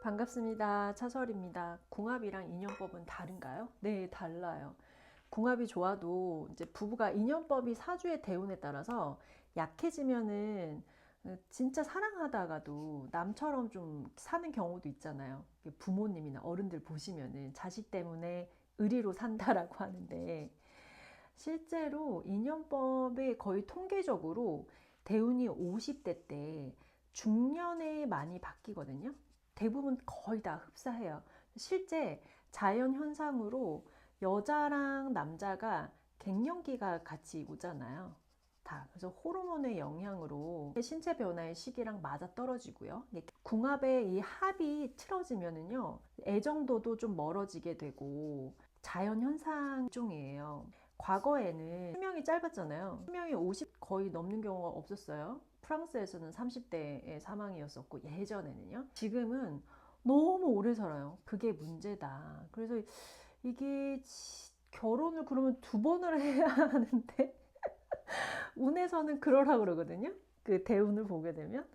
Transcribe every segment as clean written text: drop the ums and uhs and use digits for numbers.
반갑습니다. 차설입니다. 궁합이랑 인연법은 다른가요? 네, 달라요. 궁합이 좋아도 이제 부부가 인연법이 사주의 대운에 따라서 약해지면은 진짜 사랑하다가도 남처럼 좀 사는 경우도 있잖아요. 부모님이나 어른들 보시면은 자식 때문에 의리로 산다라고 하는데 실제로 인연법에 거의 통계적으로 대운이 50대 때 중년에 많이 바뀌거든요. 대부분 거의 다 흡사해요. 실제 자연 현상으로 여자랑 남자가 갱년기가 같이 오잖아요. 다. 그래서 호르몬의 영향으로 신체 변화의 시기랑 맞아 떨어지고요. 궁합의 이 합이 틀어지면은요, 애정도도 좀 멀어지게 되고 자연 현상 중이에요. 과거에는 수명이 짧았잖아요. 수명이 50 거의 넘는 경우가 없었어요. 프랑스에서는 30대의 사망이었었고 예전에는요. 지금은 너무 오래 살아요. 그게 문제다. 그래서 이게 결혼을 그러면 두 번을 해야 하는데 운에서는 그러라 그러거든요. 그 대운을 보게 되면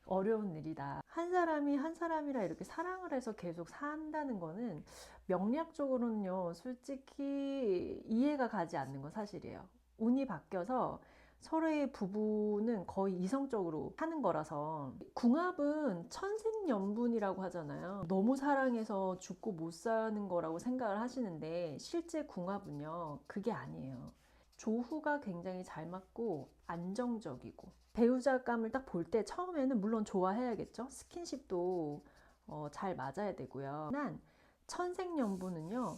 어려운 일이다. 한 사람이 한 사람이라 이렇게 사랑을 해서 계속 산다는 거는 명리학적으로는요, 솔직히 이해가 가지 않는 건 사실이에요. 운이 바뀌어서 서로의 부부는 거의 이성적으로 하는 거라서 궁합은 천생연분이라고 하잖아요. 너무 사랑해서 죽고 못 사는 거라고 생각을 하시는데 실제 궁합은요, 그게 아니에요. 조후가 굉장히 잘 맞고 안정적이고 배우자감을 딱 볼 때 처음에는 물론 좋아해야겠죠. 스킨십도 잘 맞아야 되고요. 난 천생연분은요,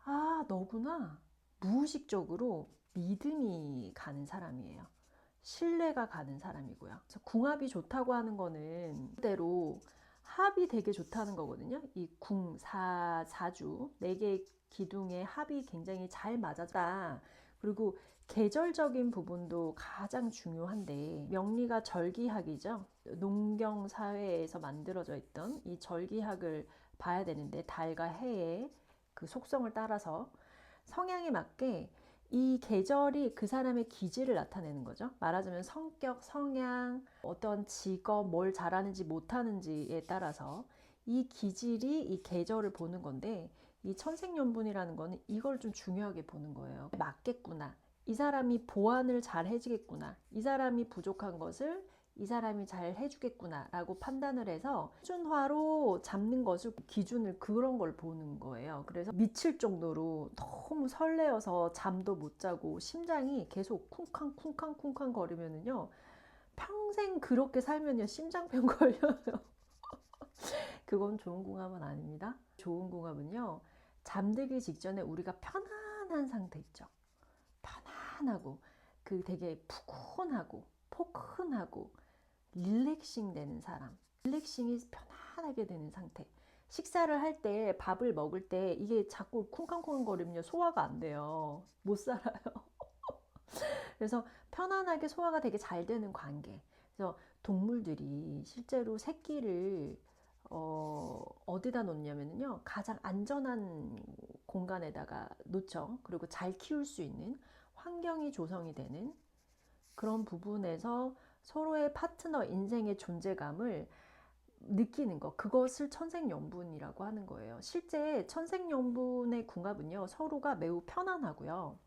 아 너구나, 무의식적으로 믿음이 가는 사람이에요. 신뢰가 가는 사람이고요. 그래서 궁합이 좋다고 하는 거는 그대로 합이 되게 좋다는 거거든요. 이 사주 네 개의 기둥의 합이 굉장히 잘 맞았다. 그리고 계절적인 부분도 가장 중요한데 명리가 절기학이죠. 농경 사회에서 만들어져 있던 이 절기학을 봐야 되는데 달과 해의 그 속성을 따라서 성향에 맞게 이 계절이 그 사람의 기질을 나타내는 거죠. 말하자면 성격, 성향, 어떤 직업, 뭘 잘하는지 못하는지에 따라서 이 기질이 이 계절을 보는 건데 이 천생연분이라는 거는 이걸 좀 중요하게 보는 거예요. 맞겠구나. 이 사람이 보완을 잘 해주겠구나. 이 사람이 부족한 것을 이 사람이 잘 해주겠구나 라고 판단을 해서 표준화로 잡는 것을 기준을 그런 걸 보는 거예요. 그래서 미칠 정도로 너무 설레어서 잠도 못 자고 심장이 계속 쿵쾅쿵쾅쿵쾅 거리면은요, 평생 그렇게 살면요 심장병 걸려요. 그건 좋은 궁합은 아닙니다. 좋은 궁합은요, 잠들기 직전에 우리가 편안한 상태 있죠. 편안하고 그 되게 푸근하고 포근하고 릴렉싱 되는 사람, 릴렉싱이 편안하게 되는 상태. 식사를 할 때 밥을 먹을 때 이게 자꾸 쿵쾅쿵쾅 거리면 소화가 안 돼요. 못 살아요. 그래서 편안하게 소화가 되게 잘 되는 관계. 그래서 동물들이 실제로 새끼를 어디다 놓냐면요, 가장 안전한 공간에다가 놓죠. 그리고 잘 키울 수 있는 환경이 조성이 되는 그런 부분에서 서로의 파트너 인생의 존재감을 느끼는 것, 그것을 천생연분이라고 하는 거예요. 실제 천생연분의 궁합은요, 서로가 매우 편안하고요,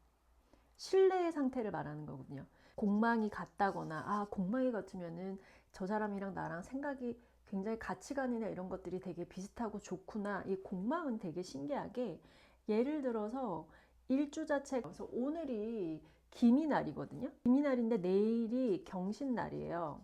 신뢰의 상태를 말하는 거거든요. 공망이 같다거나, 아 공망이 같으면은 저 사람이랑 나랑 생각이 굉장히 가치관이나 이런 것들이 되게 비슷하고 좋구나. 이 공망은 되게 신기하게, 예를 들어서 일주 자체가, 그래서 오늘이 기미날이거든요. 기미날인데 내일이 경신날이에요.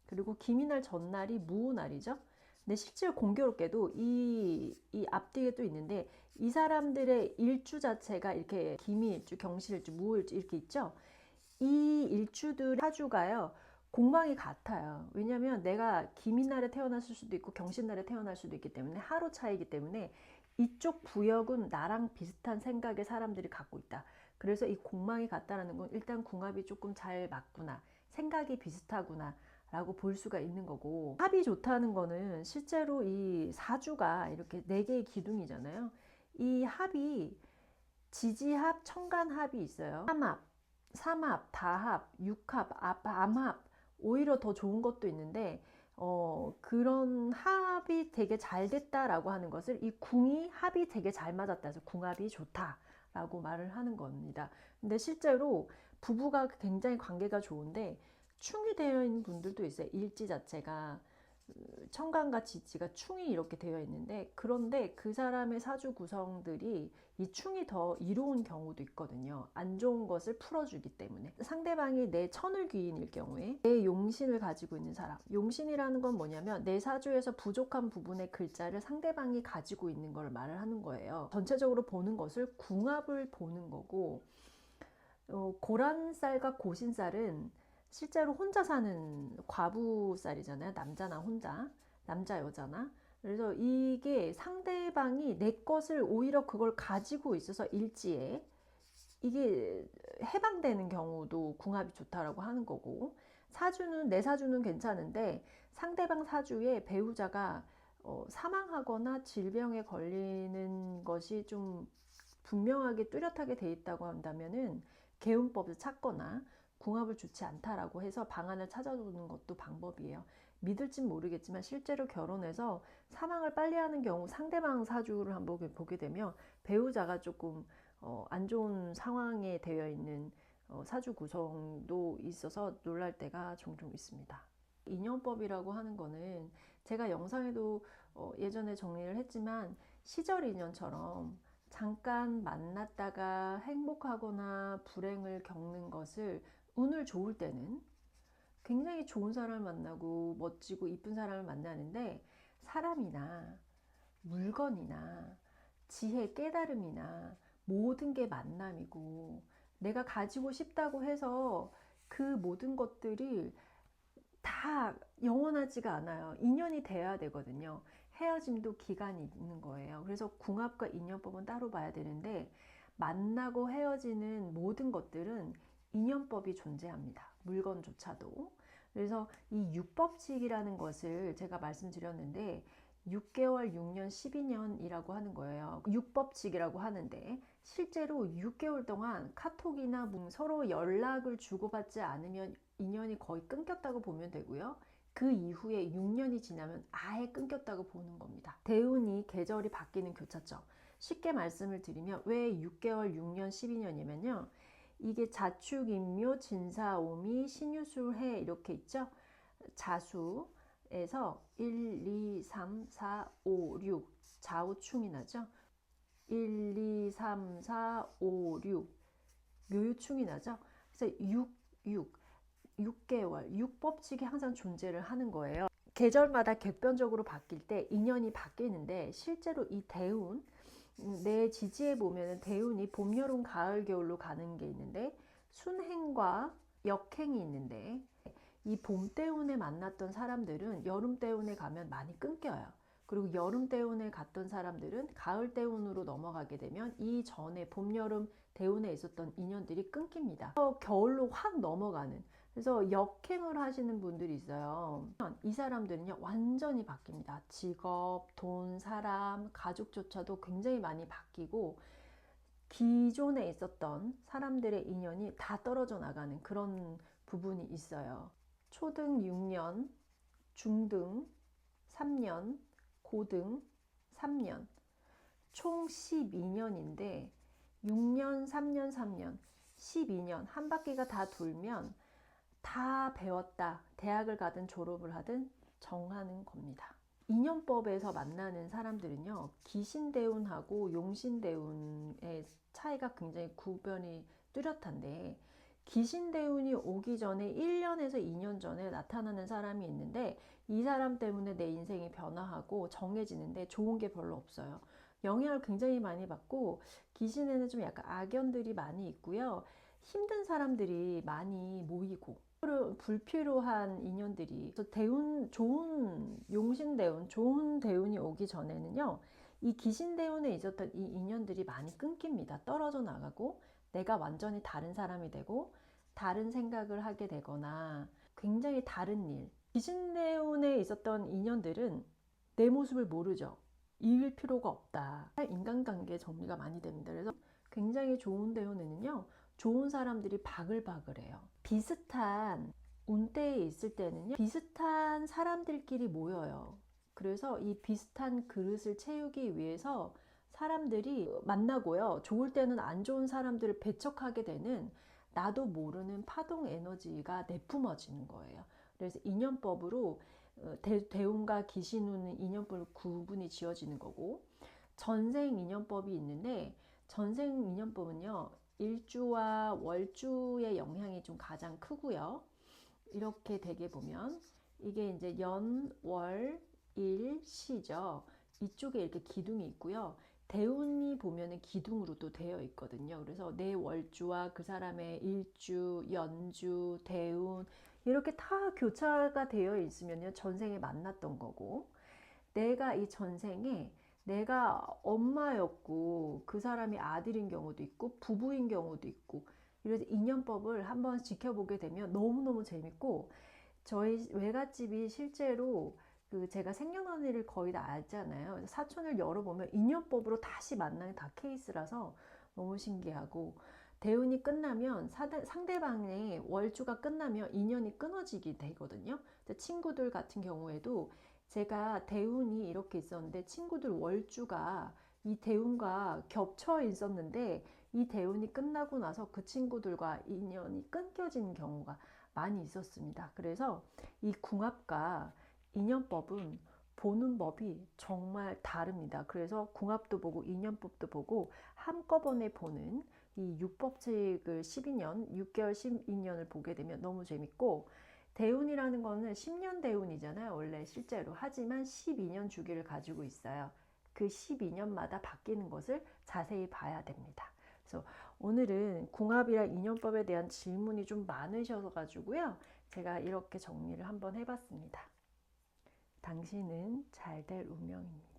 그리고 기미날 전날이 무후날이죠. 근데 실제로 공교롭게도 이 앞뒤에 또 있는데, 이 사람들의 일주 자체가 이렇게 기미일주, 경신일주, 무후일주 이렇게 있죠. 이 일주들 사주가요, 공망이 같아요. 왜냐면 내가 기미날에 태어났을 수도 있고 경신날에 태어날 수도 있기 때문에, 하루 차이기 때문에 이쪽 부역은 나랑 비슷한 생각의 사람들이 갖고 있다. 그래서 이 공망이 같다라는 건 일단 궁합이 조금 잘 맞구나, 생각이 비슷하구나 라고 볼 수가 있는 거고, 합이 좋다는 거는 실제로 이 사주가 이렇게 네 개의 기둥이잖아요. 이 합이 지지합, 청간합이 있어요. 삼합, 삼합, 다합, 육합, 암합, 오히려 더 좋은 것도 있는데 그런 합이 되게 잘 됐다라고 하는 것을 이 궁이 합이 되게 잘 맞았다 해서 궁합이 좋다라고 말을 하는 겁니다. 근데 실제로 부부가 굉장히 관계가 좋은데 충이 되어 있는 분들도 있어요. 일지 자체가 청간과 지지가 충이 이렇게 되어 있는데, 그런데 그 사람의 사주 구성들이 이 충이 더 이로운 경우도 있거든요. 안 좋은 것을 풀어주기 때문에. 상대방이 내 천을귀인일 경우에 내 용신을 가지고 있는 사람, 용신이라는 건 뭐냐면 내 사주에서 부족한 부분의 글자를 상대방이 가지고 있는 걸 말을 하는 거예요. 전체적으로 보는 것을 궁합을 보는 거고, 고란쌀과 고신쌀은 실제로 혼자 사는 과부쌀이잖아요. 남자나 혼자, 남자 여자나. 그래서 이게 상대방이 내 것을 오히려 그걸 가지고 있어서 일지에 이게 해방되는 경우도 궁합이 좋다라고 하는 거고, 사주는 내 사주는 괜찮은데 상대방 사주에 배우자가 사망하거나 질병에 걸리는 것이 좀 분명하게 뚜렷하게 돼 있다고 한다면은 개운법을 찾거나 궁합을 좋지 않다라고 해서 방안을 찾아주는 것도 방법이에요. 믿을진 모르겠지만 실제로 결혼해서 사망을 빨리 하는 경우 상대방 사주를 한번 보게 되면 배우자가 조금 안 좋은 상황에 되어 있는 사주 구성도 있어서 놀랄 때가 종종 있습니다. 인연법이라고 하는 거는 제가 영상에도 예전에 정리를 했지만 시절 인연처럼 잠깐 만났다가 행복하거나 불행을 겪는 것을 운을 좋을 때는 굉장히 좋은 사람을 만나고 멋지고 이쁜 사람을 만나는데, 사람이나 물건이나 지혜, 깨달음이나 모든 게 만남이고, 내가 가지고 싶다고 해서 그 모든 것들이 다 영원하지가 않아요. 인연이 돼야 되거든요. 헤어짐도 기간이 있는 거예요. 그래서 궁합과 인연법은 따로 봐야 되는데, 만나고 헤어지는 모든 것들은 인연법이 존재합니다. 물건조차도. 그래서 이 육법칙이라는 것을 제가 말씀드렸는데 6개월, 6년, 12년이라고 하는 거예요. 육법칙이라고 하는데 실제로 6개월 동안 카톡이나 서로 연락을 주고받지 않으면 인연이 거의 끊겼다고 보면 되고요. 그 이후에 6년이 지나면 아예 끊겼다고 보는 겁니다. 대운이 계절이 바뀌는 교차점. 쉽게 말씀을 드리면 왜 6개월, 6년, 12년이면요. 이게 자축인묘, 진사오미, 신유술해 이렇게 있죠. 자수에서 1, 2, 3, 4, 5, 6 좌우충이 나죠. 1, 2, 3, 4, 5, 6 묘유충이 나죠. 그래서 6개월, 6법칙이 항상 존재를 하는 거예요. 계절마다 객변적으로 바뀔 때 인연이 바뀌는데 실제로 이 대운, 내 지지에 보면 대운이 봄, 여름, 가을, 겨울로 가는 게 있는데 순행과 역행이 있는데 이 봄 대운에 만났던 사람들은 여름 대운에 가면 많이 끊겨요. 그리고 여름 대운에 갔던 사람들은 가을 대운으로 넘어가게 되면 이 전에 봄, 여름 대운에 있었던 인연들이 끊깁니다. 겨울로 확 넘어가는. 그래서 역행을 하시는 분들이 있어요. 이 사람들은요 완전히 바뀝니다. 직업, 돈, 사람, 가족조차도 굉장히 많이 바뀌고 기존에 있었던 사람들의 인연이 다 떨어져 나가는 그런 부분이 있어요. 초등 6년, 중등 3년, 고등 3년, 총 12년인데 6년, 3년, 3년, 12년 한 바퀴가 다 돌면 다 배웠다. 대학을 가든 졸업을 하든 정하는 겁니다. 인연법에서 만나는 사람들은요. 기신대운하고 용신대운의 차이가 굉장히 구별이 뚜렷한데 기신대운이 오기 전에 1년에서 2년 전에 나타나는 사람이 있는데 이 사람 때문에 내 인생이 변화하고 정해지는데 좋은 게 별로 없어요. 영향을 굉장히 많이 받고 기신에는 좀 약간 악연들이 많이 있고요. 힘든 사람들이 많이 모이고 불필요한 인연들이 대운 좋은 용신대운 좋은 대운이 오기 전에는요 이 기신대운에 있었던 이 인연들이 많이 끊깁니다. 떨어져 나가고 내가 완전히 다른 사람이 되고 다른 생각을 하게 되거나 굉장히 다른 일. 기신대운에 있었던 인연들은 내 모습을 모르죠. 이길 필요가 없다. 인간관계 정리가 많이 됩니다. 그래서 굉장히 좋은 대운에는요 좋은 사람들이 바글바글해요. 비슷한 운대에 있을 때는요, 비슷한 사람들끼리 모여요. 그래서 이 비슷한 그릇을 채우기 위해서 사람들이 만나고요. 좋을 때는 안 좋은 사람들을 배척하게 되는 나도 모르는 파동 에너지가 내뿜어지는 거예요. 그래서 인연법으로 대운과 기신운은 인연법으로 구분이 지어지는 거고, 전생 인연법이 있는데, 전생 인연법은요, 일주와 월주의 영향이 좀 가장 크고요. 이렇게 되게 보면 이게 이제 연, 월, 일, 시죠. 이쪽에 이렇게 기둥이 있고요. 대운이 보면은 기둥으로도 되어 있거든요. 그래서 내 월주와 그 사람의 일주, 연주, 대운 이렇게 다 교차가 되어 있으면요, 전생에 만났던 거고, 내가 이 전생에 내가 엄마였고 그 사람이 아들인 경우도 있고 부부인 경우도 있고, 이래서 인연법을 한번 지켜보게 되면 너무너무 재밌고, 저희 외갓집이 실제로 그 제가 생년월일을 거의 다 알잖아요. 사촌을 열어보면 인연법으로 다시 만나는 다 케이스라서 너무 신기하고, 대운이 끝나면 상대방의 월주가 끝나면 인연이 끊어지게 되거든요. 친구들 같은 경우에도 제가 대운이 이렇게 있었는데 친구들 월주가 이 대운과 겹쳐 있었는데 이 대운이 끝나고 나서 그 친구들과 인연이 끊겨지는 경우가 많이 있었습니다. 그래서 이 궁합과 인연법은 보는 법이 정말 다릅니다. 그래서 궁합도 보고 인연법도 보고 한꺼번에 보는 이 육법칙을 12년, 6개월 12년을 보게 되면 너무 재밌고, 대운이라는 거는 10년 대운이잖아요. 원래 실제로. 하지만 12년 주기를 가지고 있어요. 그 12년마다 바뀌는 것을 자세히 봐야 됩니다. 그래서 오늘은 궁합이랑 인연법에 대한 질문이 좀 많으셔서 가지고요, 제가 이렇게 정리를 한번 해봤습니다. 당신은 잘 될 운명입니다.